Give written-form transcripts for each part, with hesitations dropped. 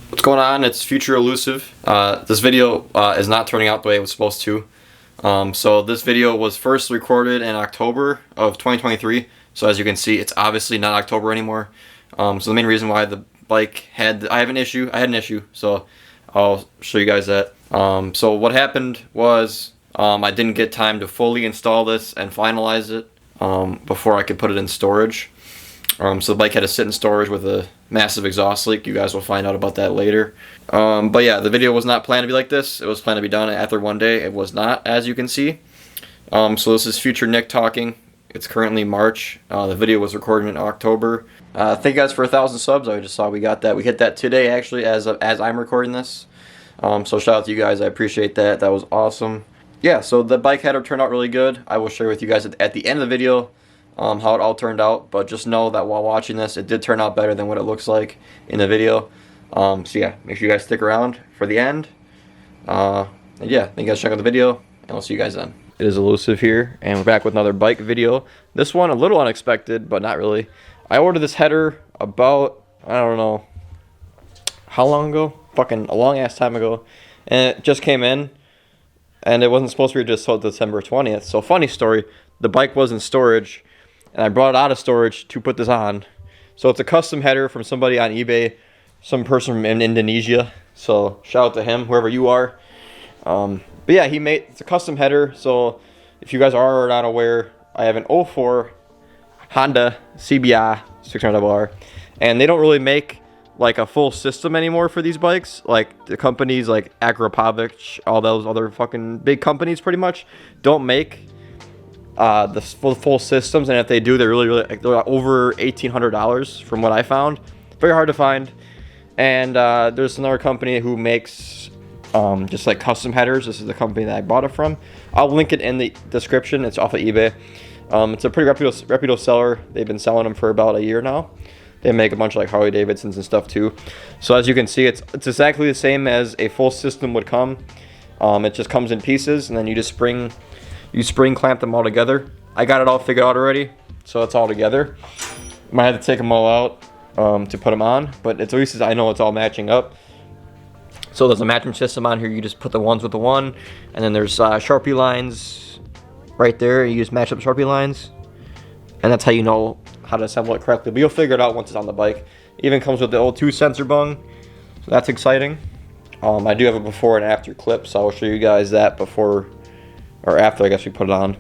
What's going on? It's Future Elusive. This video is not turning out the way it was supposed to. So this video was first recorded in October of 2023. So as you can see, it's obviously not October anymore. So the main reason why the bike I had an issue. So I'll show you guys that. So what happened was I didn't get time to fully install this and finalize it before I could put it in storage. So the bike had to sit in storage with a massive exhaust leak. You guys will find out about that later. But yeah, the video was not planned to be like this. It was planned to be done after one day. It was not, as you can see. So this is Future Nick talking. It's currently March. The video was recorded in October. Thank you guys for 1,000 subs. I just saw we got that. We hit that today, actually, as I'm recording this. So shout out to you guys. I appreciate that. That was awesome. Yeah, so the bike header turned out really good. I will share with you guys at the end of the video how it all turned out, but just know that while watching this, it did turn out better than what it looks like in the video. So yeah, make sure you guys stick around for the end. And yeah, thank you guys for checking out the video, and I'll see you guys then. It is Elusive here, and we're back with another bike video. This one a little unexpected, but not really. I ordered this header about, I don't know, how long ago? Fucking a long ass time ago. And it just came in, and it wasn't supposed to be just till December 20th. So funny story, the bike was in storage, and I brought it out of storage to put this on. So it's a custom header from somebody on eBay, some person from Indonesia. So shout out to him, wherever you are. But yeah, it's a custom header. So if you guys are not aware, I have an 04 Honda CBR 600RR, and they don't really make like a full system anymore for these bikes. Like the companies like Acura, all those other fucking big companies pretty much don't make the full systems, and if they do, they're they're over $1,800 from what I found. Very hard to find. And there's another company who makes just like custom headers. This is the company that I bought it from. I'll link it in the description. It's off of eBay. It's a pretty reputable seller. They've been selling them for about a year now. They make a bunch of like Harley Davidsons and stuff too. So as you can see, it's exactly the same as a full system would come. It just comes in pieces, and then you just spring clamp them all together. I got it all figured out already, so it's all together. Might have to take them all out to put them on, but at least I know it's all matching up. So there's a matching system on here. You just put the ones with the one, and then there's Sharpie lines right there. You just match up Sharpie lines, and that's how you know how to assemble it correctly. But you'll figure it out once it's on the bike. It even comes with the old 2 sensor bung, so that's exciting. I do have a before and after clip, so I'll show you guys that before or after, I guess, we put it on.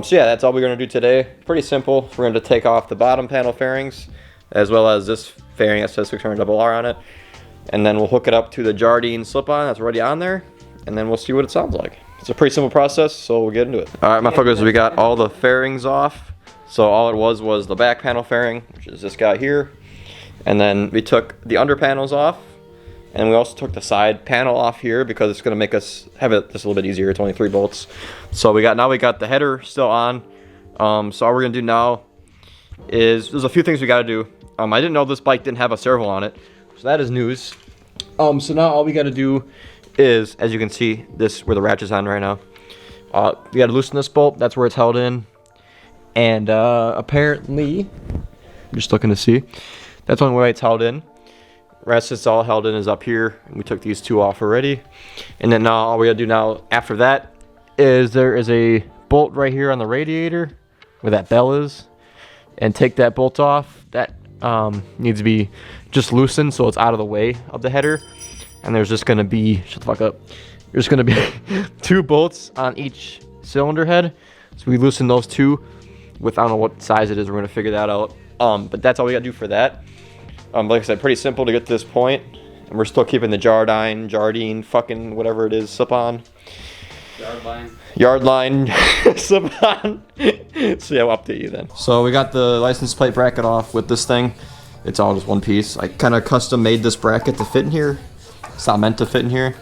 So yeah, that's all we're going to do today. Pretty simple. We're going to take off the bottom panel fairings, as well as this fairing that says 600RR on it. And then we'll hook it up to the Jardine slip-on that's already on there, and then we'll see what it sounds like. It's a pretty simple process, so we'll get into it. Alright, my fuckers, we got all the fairings off. So all it was the back panel fairing, which is this guy here. And then we took the under panels off. And we also took the side panel off here because it's going to make us have it just a little bit easier. It's only 3 bolts. So we got the header still on. So all we're going to do now is, there's a few things we got to do. I didn't know this bike didn't have a servo on it, so that is news. So now all we got to do is, as you can see, this where the ratchet's on right now. We got to loosen this bolt. That's where it's held in. And apparently, I'm just looking to see. That's one way it's held in. Rest it's all held in is up here. We took these 2 off already. And then now all we gotta do now after that is there is a bolt right here on the radiator where that bell is. And take that bolt off. That needs to be just loosened so it's out of the way of the header. And there's just gonna be, shut the fuck up. There's gonna be 2 bolts on each cylinder head. So we loosen those 2 with, I don't know what size it is, we're gonna figure that out. But that's all we gotta do for that. Like I said, pretty simple to get to this point. And we're still keeping the Jardine, fucking whatever it is, slip-on. Yard line slip-on. So yeah, we'll update you then. So we got the license plate bracket off with this thing. It's all just one piece. I kind of custom made this bracket to fit in here. It's not meant to fit in here,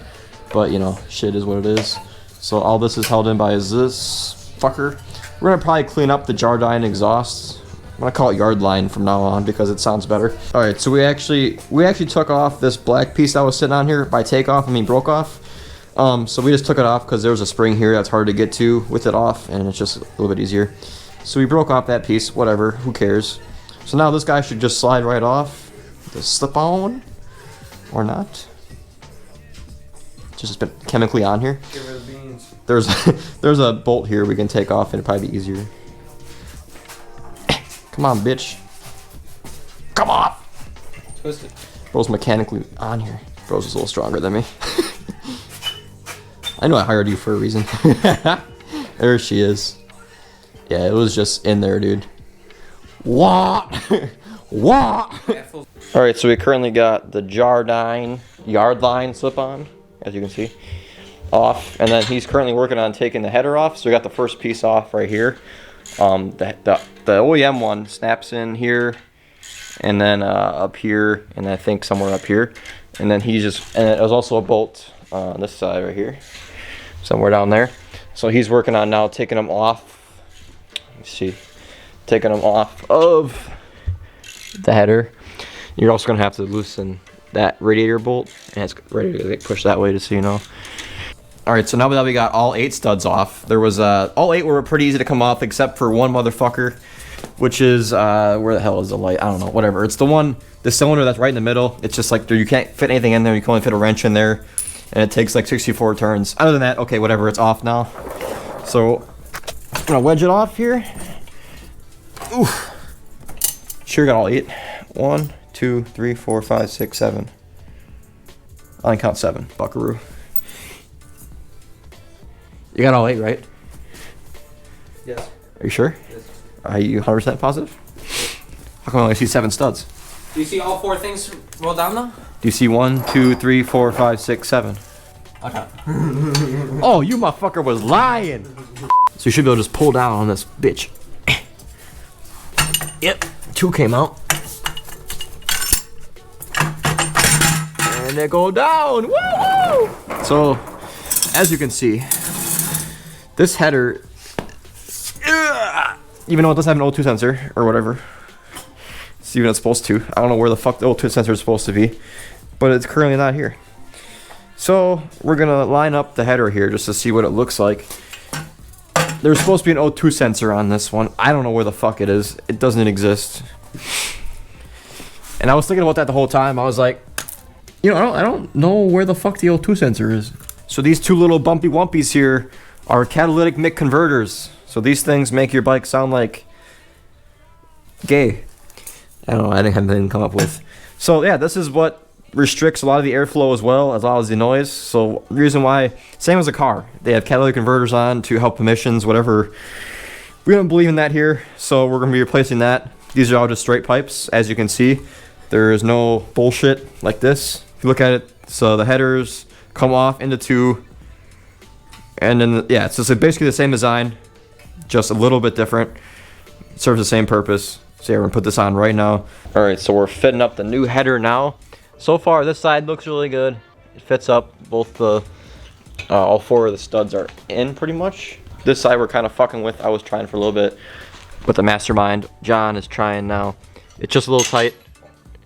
but you know, shit is what it is. So all this is held in by this fucker. We're gonna probably clean up the Jardine exhausts. I'm gonna call it yard line from now on because it sounds better. All right, so we actually took off this black piece that was sitting on here. By takeoff, I mean broke off. So we just took it off because there was a spring here that's hard to get to with it off, and it's just a little bit easier. So we broke off that piece, whatever, who cares. So now this guy should just slide right off. The slip on. Or not. Just been chemically on here. Give her the beans. There's a bolt here we can take off and it'd probably be easier. Come on, bitch. Come on! Twist it. Bro's mechanically on here. Bro's just a little stronger than me. I know I hired you for a reason. There she is. Yeah, it was just in there, dude. What? What? Alright, so we currently got the yard line slip-on, as you can see, off. And then he's currently working on taking the header off. So we got the first piece off right here. The OEM one snaps in here, and then up here, and I think somewhere up here. And then and it was also a bolt on this side right here, somewhere down there. So he's working on now taking them off. Let's see, taking them off of the header. You're also gonna have to loosen that radiator bolt, and it's ready to get pushed that way, just so you know. All right, so now that we got all 8 studs off, there was all 8 were pretty easy to come off, except for one motherfucker, which is where the hell is the light? I don't know, whatever. It's the cylinder that's right in the middle. It's just like you can't fit anything in there. You can only fit a wrench in there, and it takes like 64 turns. Other than that, okay, whatever. It's off now. So I'm gonna wedge it off here. Oof. Sure got all 8. 1, 2, 3, 4, 5, 6, 7. I only count 7. Buckaroo. You got all 8, right? Yes. Are you sure? Yes. Are you 100% positive? How come I only see 7 studs? Do you see all 4 things rolled down though? Do you see 1, 2, 3, 4, 5, 6, 7? Okay. Oh, you motherfucker was lying! So you should be able to just pull down on this bitch. Yep, 2 came out. And they go down! Woo! So, as you can see, this header, even though it does have an O2 sensor, or whatever, it's even it's supposed to. I don't know where the fuck the O2 sensor is supposed to be, but it's currently not here. So, we're gonna line up the header here just to see what it looks like. There's supposed to be an O2 sensor on this one. I don't know where the fuck it is. It doesn't exist. And I was thinking about that the whole time. I was like, you know, I don't know where the fuck the O2 sensor is. So these 2 little bumpy wumpies here are catalytic mic converters. So these things make your bike sound like gay. I don't know, I didn't have anything to come up with. So yeah, this is what restricts a lot of the airflow as well as the noise. So the reason why, same as a car, they have catalytic converters on to help emissions, whatever. We don't believe in that here, so we're gonna be replacing that. These are all just straight pipes, as you can see. There is no bullshit like this. If you look at it, so the headers come off into 2, and then yeah, it's just basically the same design, just a little bit different. It serves the same purpose. So yeah, we're gonna put this on right now. All right, so we're fitting up the new header now. So far, this side looks really good. It fits up. Both all 4 of the studs are in pretty much. This side we're kind of fucking with. I was trying for a little bit, but the mastermind John is trying now. It's just a little tight,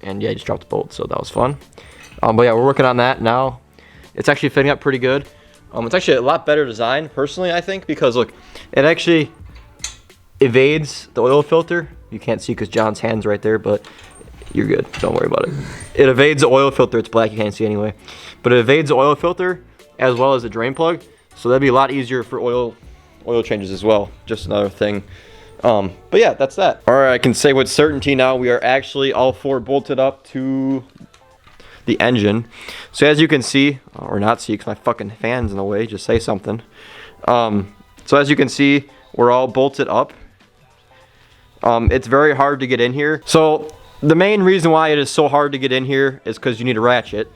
and yeah, I just dropped the bolt, so that was fun. But yeah, we're working on that now. It's actually fitting up pretty good. It's actually a lot better design, personally, I think, because look, it actually evades the oil filter. You can't see because John's hand's right there, but you're good. Don't worry about it. It evades the oil filter. It's black. You can't see anyway. But it evades the oil filter as well as the drain plug. So that'd be a lot easier for oil changes as well. Just another thing. But yeah, that's that. All right, I can say with certainty now we are actually all 4 bolted up to the engine. So as you can see, or not see because my fucking fan's in the way, just say something. So as you can see, we're all bolted up. It's very hard to get in here. So the main reason why it is so hard to get in here is because you need a ratchet.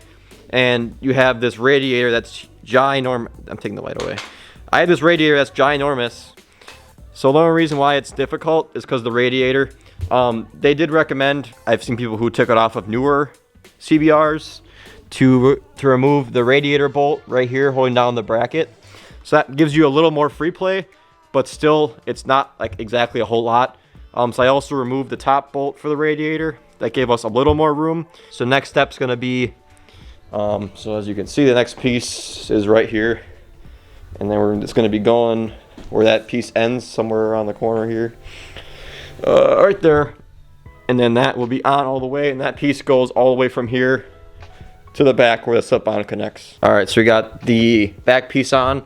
And you have this radiator that's ginormous. I'm taking the light away. I have this radiator that's ginormous. So the only reason why it's difficult is because the radiator. They did recommend, I've seen people who took it off of newer CBRs to remove the radiator bolt right here holding down the bracket. So that gives you a little more free play, but still it's not like exactly a whole lot. So I also removed the top bolt for the radiator. That gave us a little more room. So next step's gonna be, so as you can see, the next piece is right here. And then we're just gonna be going where that piece ends, somewhere around the corner here. Right there. And then that will be on all the way, and that piece goes all the way from here to the back where the slip-on connects. All right, so we got the back piece on,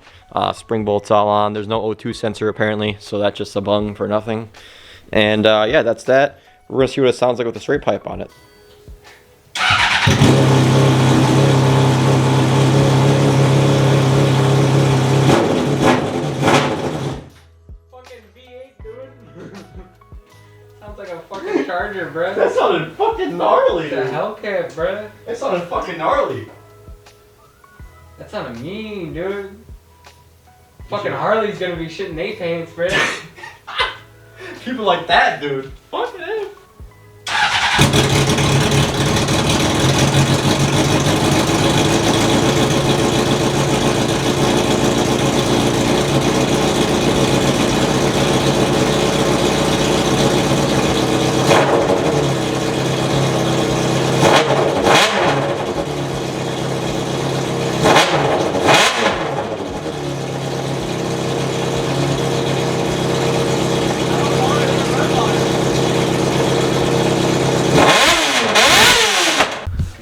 spring bolts all on. There's no O2 sensor apparently, so that's just a bung for nothing. And yeah, that's that. We're gonna see what it sounds like with the straight pipe on it. Fucking V8, dude. Sounds like a fucking Charger, bruh. That sounded fucking gnarly, The Hellcat, bruh. That sounded fucking gnarly. That sounded mean, dude. Fucking Harley's gonna be shitting they pants, bruh. People like that, dude. Fucking it.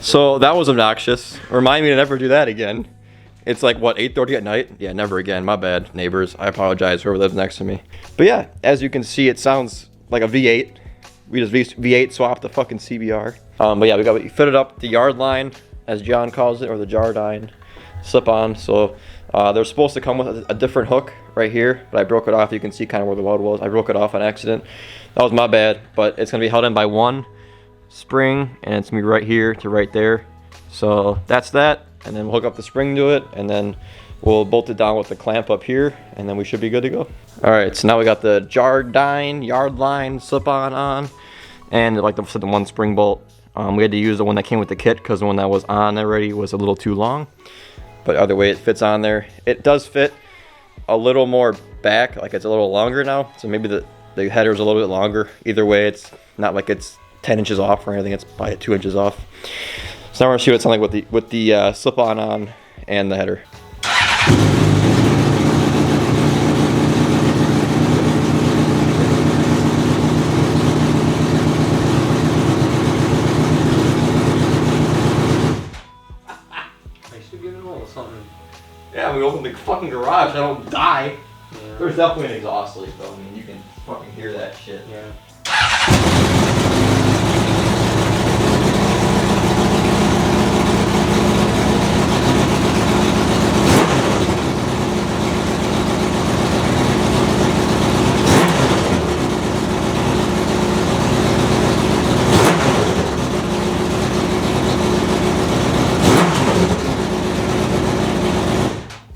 So that was obnoxious. Remind me to never do that again. It's like, what, 8:30 at night? Yeah, never again. My bad, neighbors. I apologize, whoever lives next to me. But yeah, as you can see, it sounds like a V8. We just V8 swapped the fucking CBR. But yeah, we fitted up the yard line, as John calls it, or the Jardine slip-on. So they're supposed to come with a different hook right here, but I broke it off. You can see kind of where the weld was. I broke it off on accident. That was my bad, but it's gonna be held in by one spring, and it's gonna be right here to right there. So that's that, and then we'll hook up the spring to it, and then we'll bolt it down with the clamp up here, and then we should be good to go. All right, so now we got the Jardine yard line slip-on, and like I said, the one spring bolt. We had to use the one that came with the kit because the one that was on already was a little too long, but either way it fits on there. It does fit a little more back, like it's a little longer now, so maybe the header's a little bit longer. Either way, it's not like it's 10 inches off or anything, it's probably 2 inches off. So now we're gonna see what it sounds like with the slip-on and the header. I should get a little something. Yeah, we opened the fucking garage, I don't die. Yeah. There's definitely an exhaust leak though, I mean, you can fucking hear that shit. Yeah.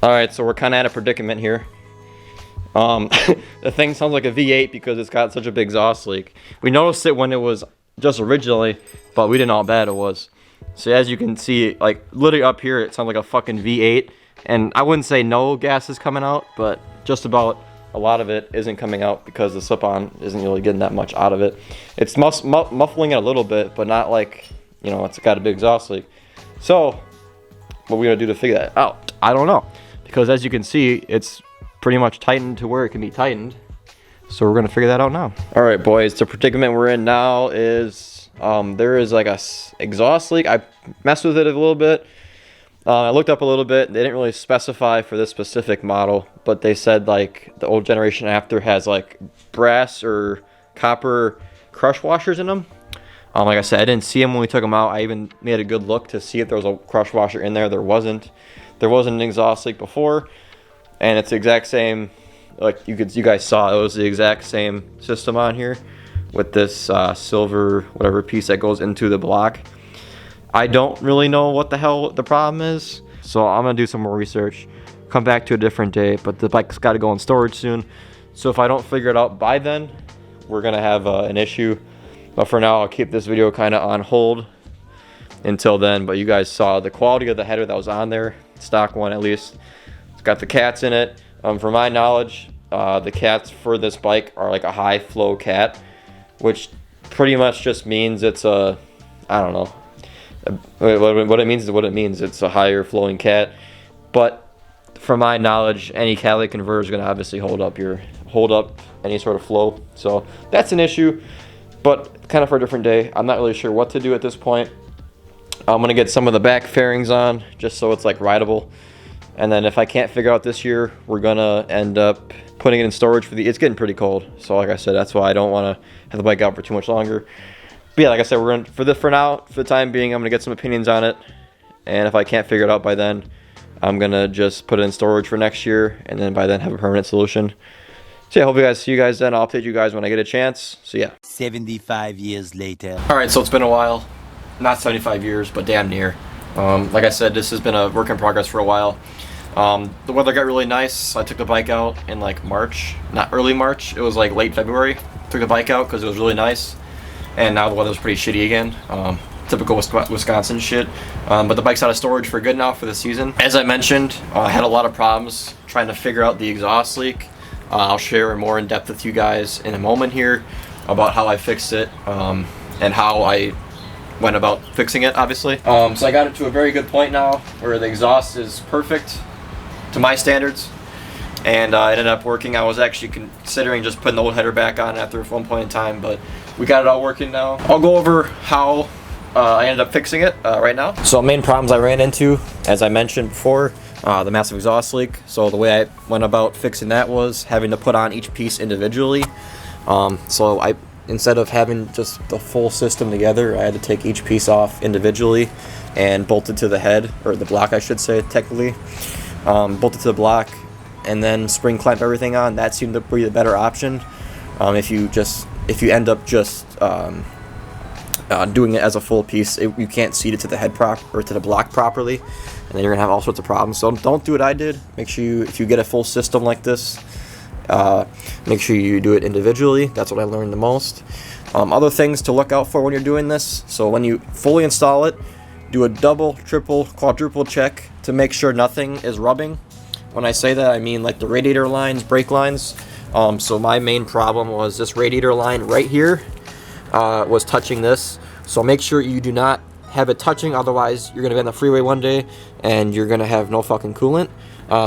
Alright, so we're kind of at a predicament here. The thing sounds like a V8 because it's got such a big exhaust leak. We noticed it when it was just originally, but we didn't know how bad it was. So as you can see, like literally up here, it sounds like a fucking V8. And I wouldn't say no gas is coming out, but just about a lot of it isn't coming out because the slip-on isn't really getting that much out of it. It's muffling it a little bit, but not like, you know, it's got a big exhaust leak. So what are we gonna do to figure that out? I don't know. Because as you can see, it's pretty much tightened to where it can be tightened. So we're gonna figure that out now. All right, boys, the predicament we're in now is there is like a exhaust leak. I messed with it a little bit. I looked up a little bit. They didn't really specify for this specific model, but they said like the old generation after has like brass or copper crush washers in them. Like I said, I didn't see them when we took them out. I even made a good look to see if there was a crush washer in there. There wasn't. There wasn't an exhaust leak before, and it's the exact same. Like you guys saw, it was the exact same system on here with this silver whatever piece that goes into the block. I don't really know what the hell the problem is, so I'm gonna do some more research, come back to a different day. But the bike's got to go in storage soon, so if I don't figure it out by then, we're gonna have an issue. But for now, I'll keep this video kind of on hold until then. But you guys saw the quality of the header that was on there, stock one at least. It's got the cats in it. From my knowledge, the cats for this bike are like a high flow cat, which pretty much just means it's a, I don't know. What it means is what it means. It's a higher flowing cat. But from my knowledge, any catalytic converter is going to obviously hold up any sort of flow. So that's an issue, but kind of for a different day. I'm not really sure what to do at this point. I'm gonna get some of the back fairings on just so it's like rideable. And then if I can't figure out this year, we're gonna end up putting it in storage for it's getting pretty cold. So like I said, that's why I don't wanna have the bike out for too much longer. But yeah, like I said, we're gonna, for now, for the time being, I'm gonna get some opinions on it. And if I can't figure it out by then, I'm gonna just put it in storage for next year, and then by then have a permanent solution. So yeah, hope you guys see you guys then. I'll update you guys when I get a chance. So yeah. 75 years later. All right, so it's been a while. Not 75 years, but damn near. Like I said, this has been a work in progress for a while. The weather got really nice. I took the bike out in like March, not early March. It was like late February. Took the bike out because it was really nice. And now the weather's pretty shitty again. Typical Wisconsin shit. But the bike's out of storage for good now for the season. As I mentioned, I had a lot of problems trying to figure out the exhaust leak. I'll share more in depth with you guys in a moment here about how I fixed it and how I went about fixing it, obviously. So I got it to a very good point now where the exhaust is perfect to my standards, and it ended up working. I was actually considering just putting the old header back on after one point in time, but we got it all working now. I'll go over how I ended up fixing it right now. So main problems I ran into, as I mentioned before, the massive exhaust leak. So the way I went about fixing that was having to put on each piece individually. So instead of having just the full system together, I had to take each piece off individually and bolt it to the head, or the block I should say technically. Bolt it to the block and then spring clamp everything on. That seemed to be the better option. If you end up just doing it as a full piece, you can't seat it to the head or to the block properly, and then you're gonna have all sorts of problems. So don't do what I did. Make sure if you get a full system like this, make sure you do it individually. That's what I learned the most. Other things to look out for when you're doing this. So when you fully install it, do a double, triple, quadruple check to make sure nothing is rubbing. When I say that, I mean like the radiator lines, brake lines. So my main problem was this radiator line right here was touching this. So make sure you do not have it touching, otherwise you're gonna be on the freeway one day and you're gonna have no fucking coolant.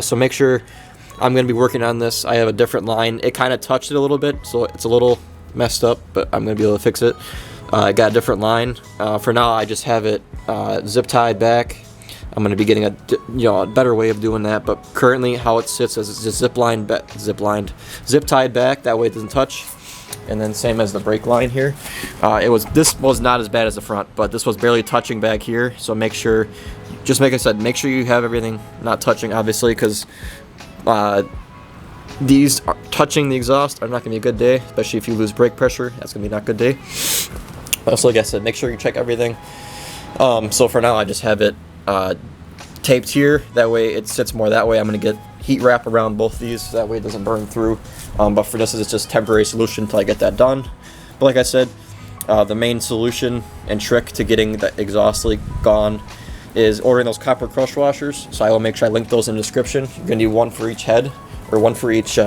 So make sure. I'm going to be working on this. I have a different line. It kind of touched it a little bit, so it's a little messed up, but I'm going to be able to fix it. I got a different line. For now, I just have it zip tied back. I'm going to be getting a better way of doing that, but currently how it sits is it's just zip tied back. That way it doesn't touch. And then same as the brake line here. This was not as bad as the front, but this was barely touching back here. So make sure, just like I said, make sure you have everything not touching, obviously, because these are touching the exhaust are not going to be a good day, especially if you lose brake pressure. That's going to be not a good day. So like I said, make sure you check everything. So for now, I just have it taped here. That way it sits more that way. I'm going to get heat wrap around both these. That way it doesn't burn through. But for this, it's just temporary solution until I get that done. But like I said, the main solution and trick to getting the exhaust leak gone is ordering those copper crush washers. So I will make sure I link those in the description. You're gonna need one for each head, or one for each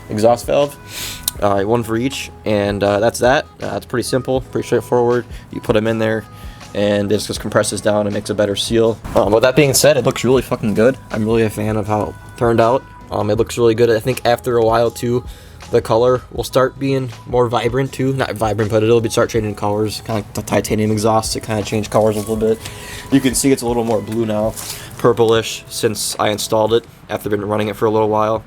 exhaust valve, one for each, and that's that. It's pretty simple, pretty straightforward. You put them in there, and it just compresses down and makes a better seal. With that being said, it looks really fucking good. I'm really a fan of how it turned out. It looks really good. I think after a while too, the color will start being more vibrant too. Not vibrant, but it'll start changing colors. Kind of like the titanium exhaust, it kind of changed colors a little bit. You can see it's a little more blue now, purplish, since I installed it after been running it for a little while.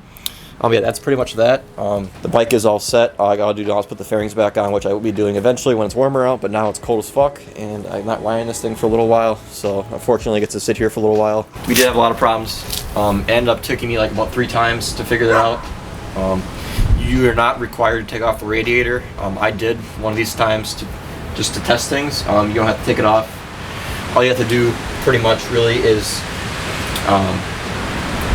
Yeah, that's pretty much that. The bike is all set. All I gotta do now is put the fairings back on, which I will be doing eventually when it's warmer out, but now it's cold as fuck, and I'm not riding this thing for a little while, so unfortunately it gets to sit here for a little while. We did have a lot of problems. It ended up taking me like about 3 times to figure that out. You are not required to take off the radiator. I did one of these times just to test things. You don't have to take it off. All you have to do pretty much really is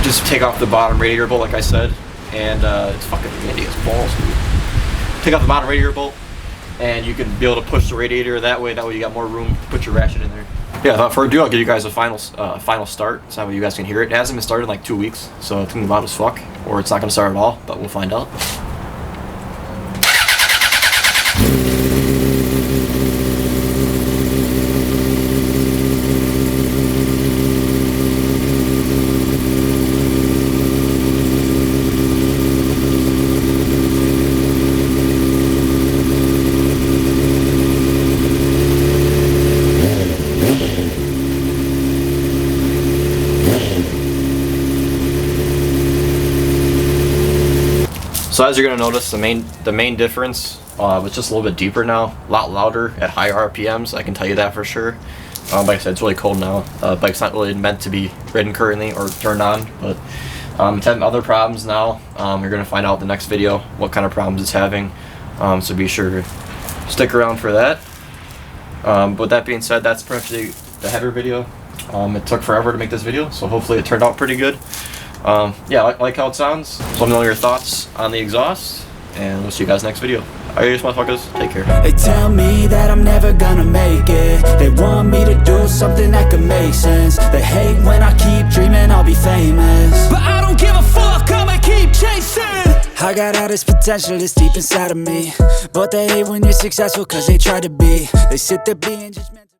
just take off the bottom radiator bolt, like I said, and it's fucking handy as balls, dude. Take off the bottom radiator bolt, and you can be able to push the radiator that way. That way you got more room to put your ratchet in there. Yeah, without further ado, I'll give you guys a final start, so that way you guys can hear it. It hasn't been started in like 2 weeks, so it's gonna be loud as fuck, or it's not gonna start at all, but we'll find out. So as you're gonna notice, the main difference was just a little bit deeper now, a lot louder at higher RPMs. I can tell you that for sure. Like I said, it's really cold now. Bike's not really meant to be ridden currently or turned on, but it's having other problems now. You're gonna find out in the next video what kind of problems it's having. So be sure to stick around for that. But with that being said, that's pretty much the header video. It took forever to make this video, so hopefully it turned out pretty good. Yeah, I like how it sounds. So let me know your thoughts on the exhaust, and we'll see you guys next video. Alright, motherfuckers, take care. They tell me that I'm never gonna make it. They want me to do something that could make sense. They hate when I keep dreaming I'll be famous, but I don't give a fuck, I'ma keep chasing. I got all this potential that's deep inside of me, but they hate when you're successful cause they try to be. They sit there being judgmental.